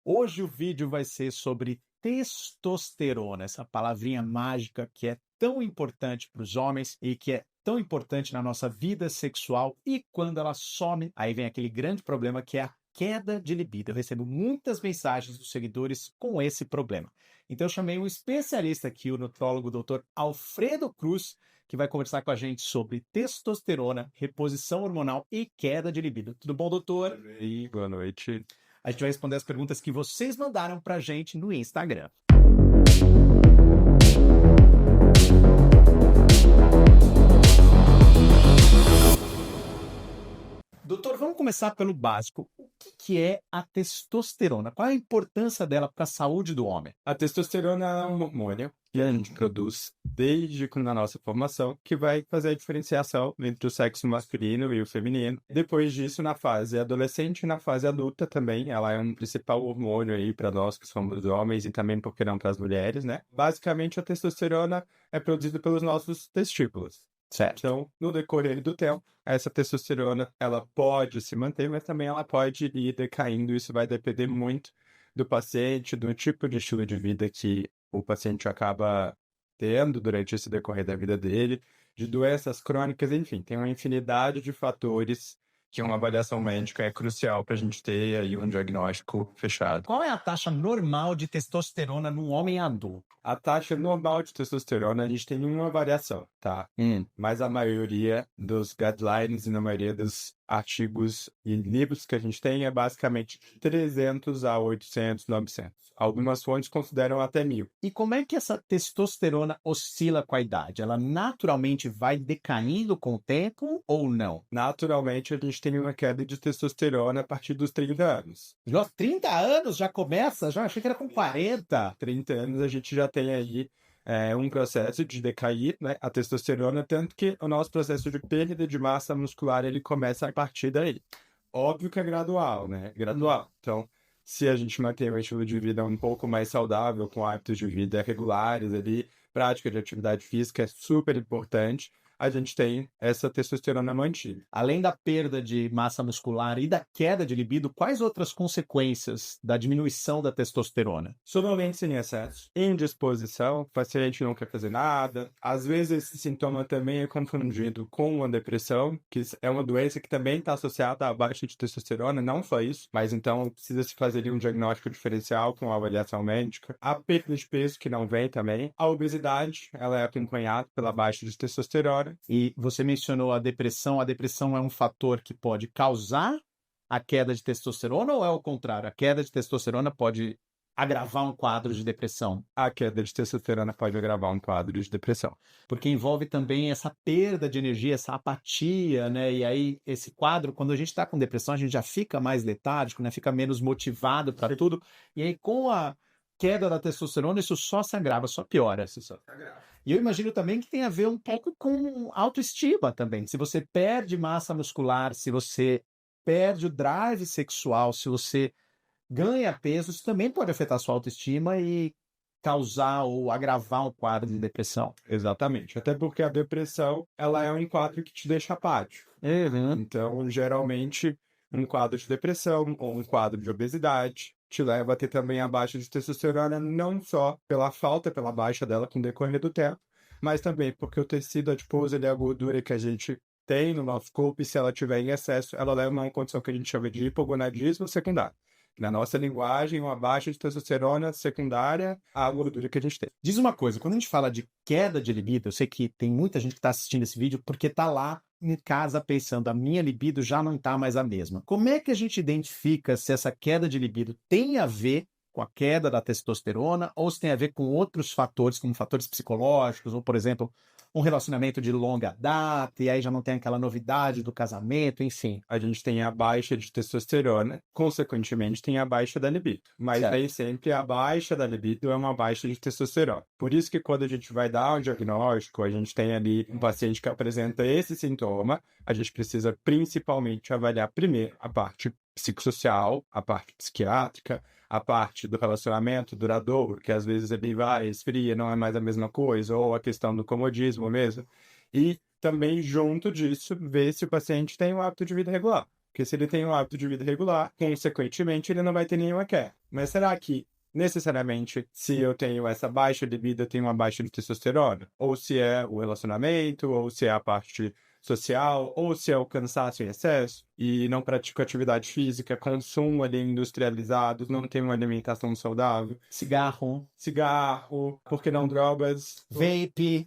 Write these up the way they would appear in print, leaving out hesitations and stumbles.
Hoje o vídeo vai ser sobre testosterona, essa palavrinha mágica que é tão importante para os homens e que é tão importante na nossa vida sexual e quando ela some, aí vem aquele grande problema que é a queda de libido. Eu recebo muitas mensagens dos seguidores com esse problema. Então eu chamei um especialista aqui, o nutrólogo Dr. Alfredo Cruz, que vai conversar com a gente sobre testosterona, reposição hormonal e queda de libido. Tudo bom, doutor? E aí, boa noite. A gente vai responder as perguntas que vocês mandaram pra gente no Instagram. Doutor, vamos começar pelo básico. O que é a testosterona? Qual é a importância dela para a saúde do homem? A testosterona é um hormônio que a gente produz desde na nossa formação, que vai fazer a diferenciação entre o sexo masculino e o feminino. Depois disso, na fase adolescente e na fase adulta também, ela é um principal hormônio aí para nós que somos homens e também, por que não, para as mulheres, né? Basicamente, a testosterona é produzida pelos nossos testículos. Certo. Então, no decorrer do tempo, essa testosterona, ela pode se manter, mas também ela pode ir decaindo. Isso vai depender muito do paciente, do tipo de estilo de vida que o paciente acaba tendo durante esse decorrer da vida dele, de doenças crônicas, enfim, tem uma infinidade de fatores que uma avaliação médica é crucial para a gente ter aí um diagnóstico fechado. Qual é a taxa normal de testosterona num homem adulto? A taxa normal de testosterona, a gente tem uma variação, tá? Mas a maioria dos guidelines e na maioria dos artigos e livros que a gente tem é basicamente 300 a 800, 900. Algumas fontes consideram até 1000. E como é que essa testosterona oscila com a idade? Ela naturalmente vai decaindo com o tempo ou não? Naturalmente, a gente tem uma queda de testosterona a partir dos 30 anos. Já 30 anos já começa? Já achei que era com 40. 30 anos a gente já tem aí um processo de decair, né, a testosterona, tanto que o nosso processo de perda de massa muscular ele começa a partir daí. Óbvio que é gradual, né? Gradual. Então, se a gente manter um estilo de vida um pouco mais saudável, com hábitos de vida regulares ali, prática de atividade física é super importante, a gente tem essa testosterona mantida. Além da perda de massa muscular e da queda de libido, quais outras consequências da diminuição da testosterona? Sonolência em excesso, indisposição, o paciente não quer fazer nada. Às vezes esse sintoma também é confundido com uma depressão, que é uma doença que também está associada à baixa de testosterona, não só isso, mas então precisa se fazer ali um diagnóstico diferencial com a avaliação médica. A perda de peso que não vem também. A obesidade, ela é acompanhada pela baixa de testosterona. E você mencionou a depressão é um fator que pode causar a queda de testosterona ou é o contrário? A queda de testosterona pode agravar um quadro de depressão? A queda de testosterona pode agravar um quadro de depressão. Porque envolve também essa perda de energia, essa apatia, né? E aí, esse quadro, quando a gente está com depressão, a gente já fica mais letárgico, né? Fica menos motivado para tudo. E aí, com a queda da testosterona, isso só se agrava, só piora. Isso só se agrava. E eu imagino também que tem a ver um pouco com autoestima também. Se você perde massa muscular, se você perde o drive sexual, se você ganha peso, isso também pode afetar a sua autoestima e causar ou agravar um quadro de depressão. Exatamente. Até porque a depressão, ela é um quadro que te deixa apático. Então, geralmente, um quadro de depressão ou um quadro de obesidade te leva a ter também a baixa de testosterona, não só pela baixa dela com o decorrer do tempo, mas também porque o tecido adiposo, ele é a gordura que a gente tem no nosso corpo e se ela tiver em excesso, ela leva a uma condição que a gente chama de hipogonadismo secundário. Na nossa linguagem, uma baixa de testosterona secundária à gordura que a gente tem. Diz uma coisa, quando a gente fala de queda de libido, eu sei que tem muita gente que está assistindo esse vídeo porque está lá em casa pensando, a minha libido já não está mais a mesma. Como é que a gente identifica se essa queda de libido tem a ver com a queda da testosterona ou se tem a ver com outros fatores, como fatores psicológicos, ou, por exemplo, um relacionamento de longa data, e aí já não tem aquela novidade do casamento, enfim. A gente tem a baixa de testosterona, consequentemente tem a baixa da libido. Mas Certo. aí sempre a baixa da libido é uma baixa de testosterona. Por isso que quando a gente vai dar um diagnóstico, a gente tem ali um paciente que apresenta esse sintoma, a gente precisa principalmente avaliar primeiro a parte psicossocial, a parte psiquiátrica, a parte do relacionamento duradouro, que às vezes ele vai, esfria, não é mais a mesma coisa, ou a questão do comodismo mesmo. E também, junto disso, ver se o paciente tem um hábito de vida regular. Porque se ele tem um hábito de vida regular, consequentemente, ele não vai ter nenhuma queda. Mas será que, necessariamente, se eu tenho essa baixa libido, eu tenho uma baixa de testosterona? Ou se é o relacionamento, ou se é a parte social, ou se é o cansaço em excesso, e não pratico atividade física, consumo ali industrializados, não tenho uma alimentação saudável. Cigarro, por que não drogas? Vape,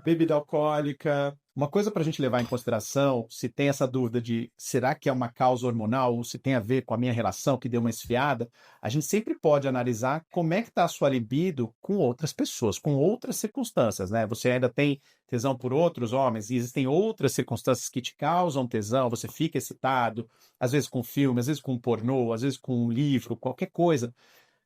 bebida alcoólica. Uma coisa para a gente levar em consideração, se tem essa dúvida de será que é uma causa hormonal ou se tem a ver com a minha relação que deu uma esfriada, a gente sempre pode analisar como é que está a sua libido com outras pessoas, com outras circunstâncias, né? Você ainda tem tesão por outros homens e existem outras circunstâncias que te causam tesão, você fica excitado, às vezes com filme, às vezes com pornô, às vezes com um livro, qualquer coisa,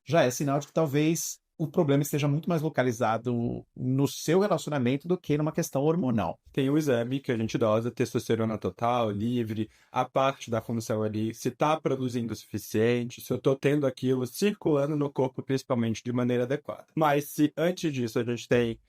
já é sinal de que talvez o problema esteja muito mais localizado no seu relacionamento do que numa questão hormonal. Tem o exame que a gente dosa, testosterona total, livre, a parte da função ali, se está produzindo o suficiente, se eu estou tendo aquilo circulando no corpo, principalmente de maneira adequada. Mas se antes disso a gente tem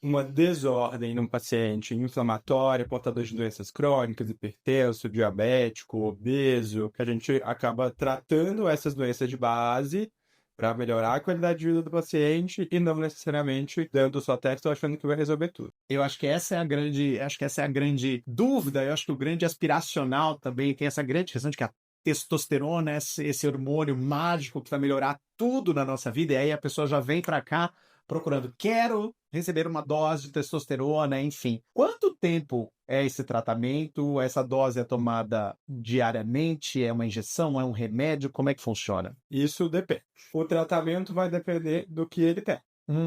uma desordem num paciente inflamatório, portador de doenças crônicas, hipertenso, diabético, obeso, que a gente acaba tratando essas doenças de base para melhorar a qualidade de vida do paciente e não necessariamente dando só texto achando que vai resolver tudo. Eu acho que essa é a grande dúvida, eu acho que o grande aspiracional também tem essa grande questão de que a testosterona é esse hormônio mágico que vai melhorar tudo na nossa vida, e aí a pessoa já vem para cá procurando, quero receber uma dose de testosterona, enfim. Quanto tempo é esse tratamento? Essa dose é tomada diariamente? É uma injeção? É um remédio? Como é que funciona? Isso depende. O tratamento vai depender do que ele tem.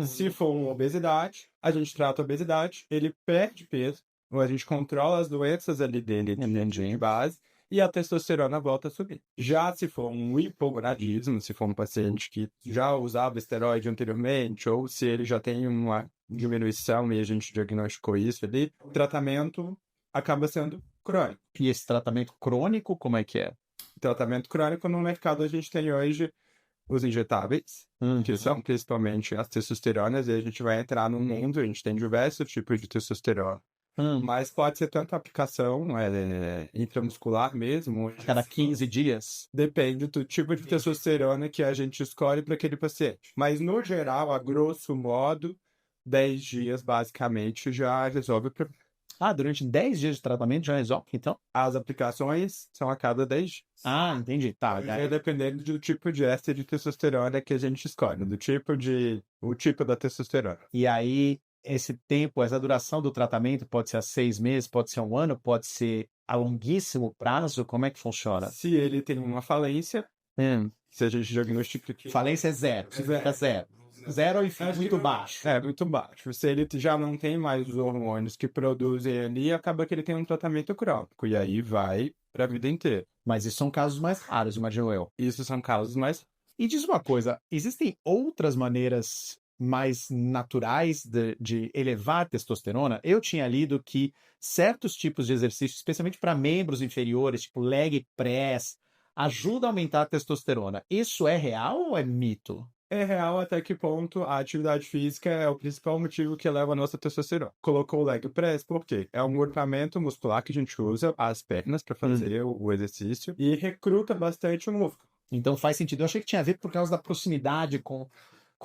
Se for uma obesidade, a gente trata a obesidade, ele perde peso, ou a gente controla as doenças ali dele de base, e a testosterona volta a subir. Já se for um hipogonadismo, se for um paciente que já usava esteroide anteriormente, ou se ele já tem uma diminuição e a gente diagnosticou isso ali, o tratamento acaba sendo crônico. E esse tratamento crônico, como é que é? Tratamento crônico no mercado a gente tem hoje os injetáveis, que são principalmente as testosteronas, e a gente vai entrar no mundo, a gente tem diversos tipos de testosterona. Mas pode ser tanto aplicação intramuscular mesmo. A cada 15 dias? Depende do tipo de testosterona que a gente escolhe para aquele paciente. Mas, no geral, a grosso modo, 10 dias, basicamente, já resolve o problema. Durante 10 dias de tratamento já resolve, então? As aplicações são a cada 10 dias. Entendi. Tá. Dependendo do tipo de éster de testosterona que a gente escolhe, o tipo da testosterona. E aí, esse tempo, essa duração do tratamento pode ser a 6 meses, pode ser um ano, pode ser a longuíssimo prazo? Como é que funciona? Se ele tem uma falência, se a gente diagnostica que... Falência é zero. Fica zero. Zero e fica muito baixo. Muito baixo. Se ele já não tem mais os hormônios que produzem ali, acaba que ele tem um tratamento crônico. E aí vai para a vida inteira. Mas isso são casos mais raros, imagino eu. Isso são casos mais... E diz uma coisa, existem outras maneiras mais naturais de elevar a testosterona? Eu tinha lido que certos tipos de exercícios, especialmente para membros inferiores, tipo leg press, ajudam a aumentar a testosterona. Isso é real ou é mito? É real até que ponto a atividade física é o principal motivo que eleva a nossa testosterona. Colocou o leg press, por quê? É um grupamento muscular que a gente usa as pernas para fazer o exercício e recruta bastante o músculo. Então faz sentido. Eu achei que tinha a ver por causa da proximidade com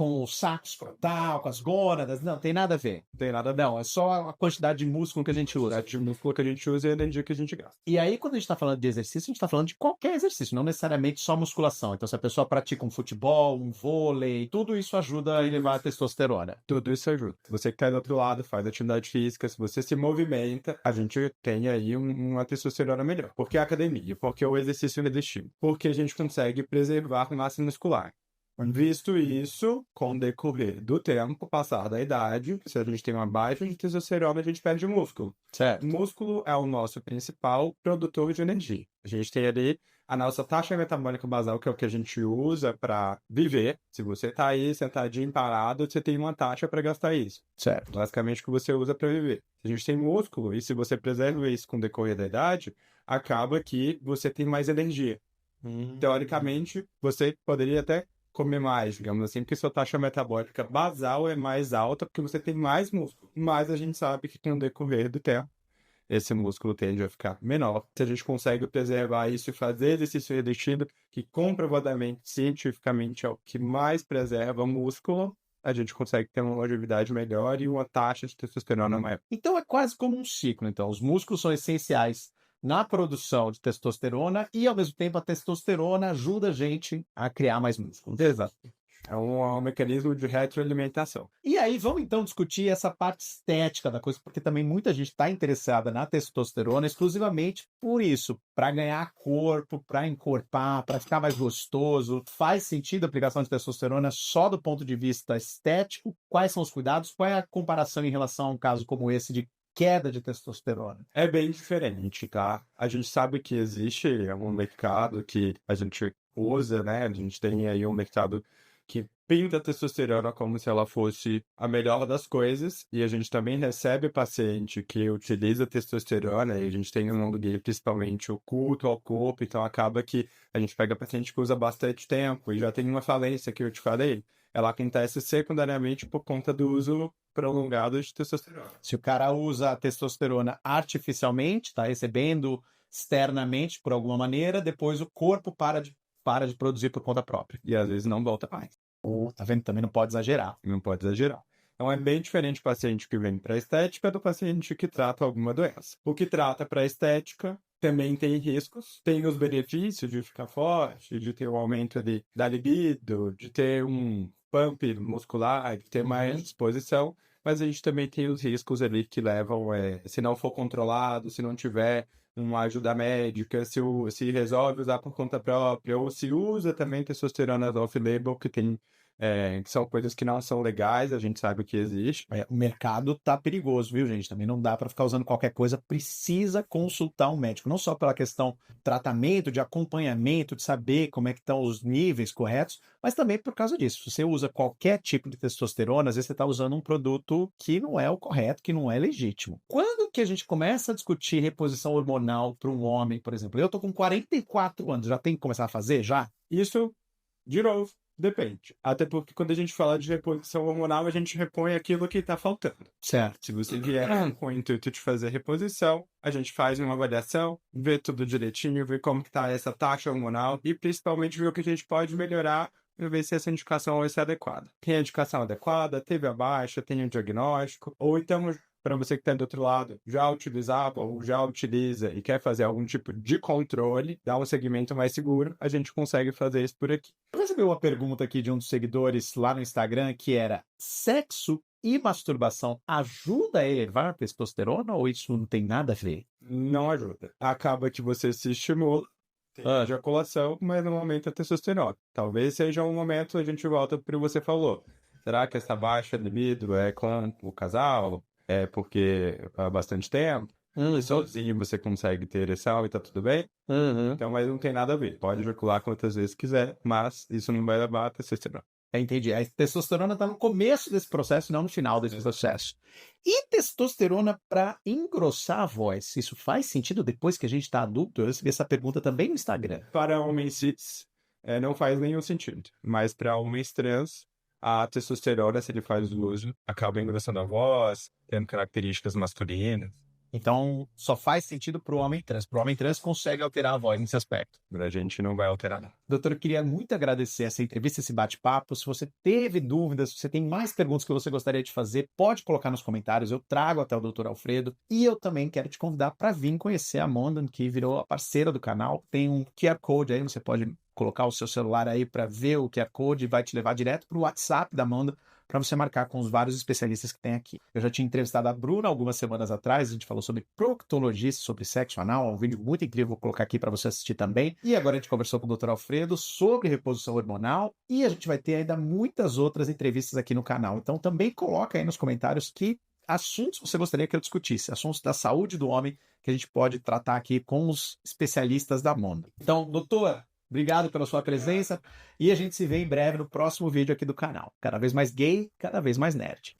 o saco escrotal, com as gônadas. Não, tem nada a ver. Tem nada a ver. Não, é só a quantidade de músculo que a gente usa. A quantidade de músculo que a gente usa e a energia que a gente gasta. E aí, quando a gente está falando de exercício, a gente está falando de qualquer exercício, não necessariamente só musculação. Então, se a pessoa pratica um futebol, um vôlei, tudo isso ajuda a elevar a testosterona. Tudo isso ajuda. Você que está do outro lado, faz atividade física, se você se movimenta, a gente tem aí uma testosterona melhor. Por que a academia? Porque o exercício resistivo. Porque a gente consegue preservar a massa muscular. Visto isso, com o decorrer do tempo, passar da idade, se a gente tem uma baixa de testosterona, a gente perde músculo. Certo. Músculo é o nosso principal produtor de energia. A gente tem ali a nossa taxa metabólica basal, que é o que a gente usa para viver. Se você está aí sentadinho, parado, você tem uma taxa para gastar isso. Certo. Basicamente, o que você usa para viver. Se a gente tem músculo, e se você preserva isso com o decorrer da idade, acaba que você tem mais energia. Teoricamente, você poderia até comer mais, digamos assim, porque sua taxa metabólica basal é mais alta porque você tem mais músculo. Mas a gente sabe que com o decorrer do tempo, esse músculo tende a ficar menor. Se a gente consegue preservar isso e fazer exercício resistido, que comprovadamente, cientificamente, é o que mais preserva o músculo, a gente consegue ter uma longevidade melhor e uma taxa de testosterona maior. Então é quase como um ciclo. Então, os músculos são essenciais na produção de testosterona e, ao mesmo tempo, a testosterona ajuda a gente a criar mais músculos. Exato. É um mecanismo de retroalimentação. E aí, vamos então discutir essa parte estética da coisa, porque também muita gente está interessada na testosterona exclusivamente por isso, para ganhar corpo, para encorpar, para ficar mais gostoso. Faz sentido a aplicação de testosterona só do ponto de vista estético? Quais são os cuidados? Qual é a comparação em relação a um caso como esse de queda de testosterona? É bem diferente, tá? A gente sabe que existe um mercado que a gente usa, né? A gente tem aí um mercado que pinta a testosterona como se ela fosse a melhor das coisas, e a gente também recebe paciente que utiliza testosterona, e a gente tem no mundo gay principalmente o culto ao corpo, então acaba que a gente pega paciente que usa bastante tempo, e já tem uma falência que eu te falei, ela acontece secundariamente por conta do uso prolongado de testosterona. Se o cara usa a testosterona artificialmente, está recebendo externamente por alguma maneira, depois o corpo para de produzir por conta própria. E às vezes não volta mais. Tá vendo? Também não pode exagerar. Não pode exagerar. Então é bem diferente o paciente que vem para estética do paciente que trata alguma doença. O que trata para estética também tem riscos, tem os benefícios de ficar forte, de ter um aumento ali da libido, de ter um pump muscular, de ter mais disposição, mas a gente também tem os riscos ali que levam, se não for controlado, se não tiver uma ajuda médica, se resolve usar por conta própria, ou se usa também testosterona off-label, que são coisas que não são legais, a gente sabe que existe. O mercado tá perigoso, viu, gente? Também não dá para ficar usando qualquer coisa, precisa consultar um médico, não só pela questão de tratamento, de acompanhamento, de saber como é que estão os níveis corretos, mas também por causa disso. Se você usa qualquer tipo de testosterona, às vezes você está usando um produto que não é o correto, que não é legítimo. Quando que a gente começa a discutir reposição hormonal para um homem, por exemplo? Eu tô com 44 anos, já tem que começar a fazer? Já? Isso, de novo, depende. Até porque quando a gente fala de reposição hormonal, a gente repõe aquilo que está faltando. Certo. Se você vier com o intuito de fazer reposição, a gente faz uma avaliação, vê tudo direitinho, vê como está essa taxa hormonal e principalmente vê o que a gente pode melhorar para ver se essa indicação vai ser adequada. Tem a indicação adequada, teve a baixa, tem o diagnóstico, ou então, para você que está do outro lado, já utilizava ou já utiliza e quer fazer algum tipo de controle, dar um segmento mais seguro, a gente consegue fazer isso por aqui. Eu recebi uma pergunta aqui de um dos seguidores lá no Instagram que era: sexo e masturbação ajuda a elevar a testosterona ou isso não tem nada a ver? Não ajuda. Acaba que você se estimula, tem a ejaculação, mas não aumenta a testosterona. Talvez seja um momento, a gente volta para o que você falou. Será que essa baixa libido é com o casal? É porque há bastante tempo? Sozinho você consegue ter ereção e tá tudo bem? Então, mas não tem nada a ver. Pode ejacular quantas vezes quiser, mas isso não vai levar a testosterona. Entendi. A testosterona está no começo desse processo, não no final desse processo. E testosterona para engrossar a voz, isso faz sentido depois que a gente está adulto? Eu recebi essa pergunta também no Instagram. Para homens cis, não faz nenhum sentido. Mas para homens trans, a testosterona, se ele faz uso, acaba engrossando a voz, tendo características masculinas. Então, só faz sentido para o homem trans. Para o homem trans, consegue alterar a voz nesse aspecto. Para a gente não vai alterar nada. Doutor, eu queria muito agradecer essa entrevista, esse bate-papo. Se você teve dúvidas, se você tem mais perguntas que você gostaria de fazer, pode colocar nos comentários. Eu trago até o Dr. Alfredo. E eu também quero te convidar para vir conhecer a Mondan, que virou a parceira do canal. Tem um QR Code aí, você pode colocar o seu celular aí para ver o QR Code e vai te levar direto para o WhatsApp da Mondan, para você marcar com os vários especialistas que tem aqui. Eu já tinha entrevistado a Bruna algumas semanas atrás, a gente falou sobre proctologia, sobre sexo anal, um vídeo muito incrível, vou colocar aqui para você assistir também. E agora a gente conversou com o Dr. Alfredo sobre reposição hormonal e a gente vai ter ainda muitas outras entrevistas aqui no canal. Então também coloca aí nos comentários que assuntos você gostaria que eu discutisse, assuntos da saúde do homem que a gente pode tratar aqui com os especialistas da Mondan. Então, doutor, obrigado pela sua presença e a gente se vê em breve no próximo vídeo aqui do canal. Cada vez mais gay, cada vez mais nerd.